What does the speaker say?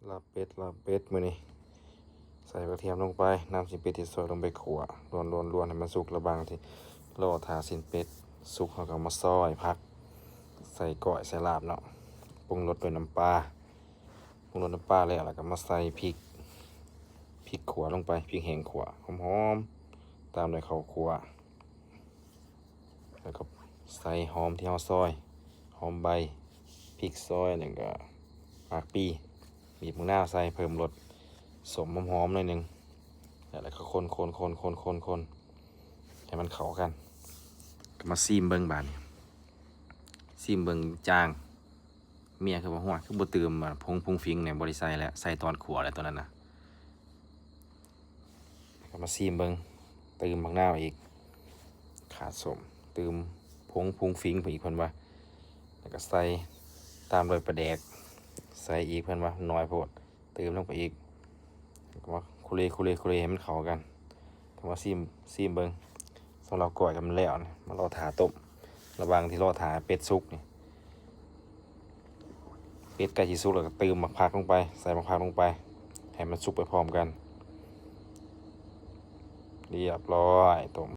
ลาบเป็ดมื้อนี้ใส่กระเทียมลงไปน้ำสิเป็ดที่ซอยลงไปขั่วรวนให้มันสุกระบางที่รอทาสินเป็ดสุกเขาก็มาซอยพักใส่ก้อยใส่ลาบเนาะปรุงรสด้วยน้ำปลาแล้วก็มาใส่พริกขั่วลงไปพริกแห้งขั่วหอมๆตามด้วยข้าวขั่วแล้วก็ใส่หอมที่เฮาซอยหอมใบพริกซอยแล้วก็หมากปีบีบมะนาวใส่เพิ่มรสสมหอมๆหน่อยหนึงแล้วก็คนให้มันเข้ากันก็มาซีมเบิ่งบาดนี้ซีมเบิ่งจางเมียคือว่าหัวคือบ่เติมพุงฟิงเนี่ยบ่ได้ใส่แล้วใส่ตอนขั่วแล้วตัวนั้นน่ะก็มาซีมเบิ่งเติมมะนาวอีกขาดสมเติมพุงฟิงไปอีกเพิ่นว่าแล้วก็ใส่ตามด้วยปลาแดกใส่อีกเพิ่นว่าน้อยโพดเติมลงไปอีกก็มาคุเรให้มันเข้ากันก็มาซีมเบิ่งสำหรับก้อยก็มันแล้วนะมารอถาต้มระหว่างที่รอถาเป็ดสุกนี่เป็ดใกล้สิสุกแล้วก็เติมมะพร้าวลงไปใส่มะพร้าวลงไปให้มันสุกไปพร้อมกันเรียบร้อยต้ม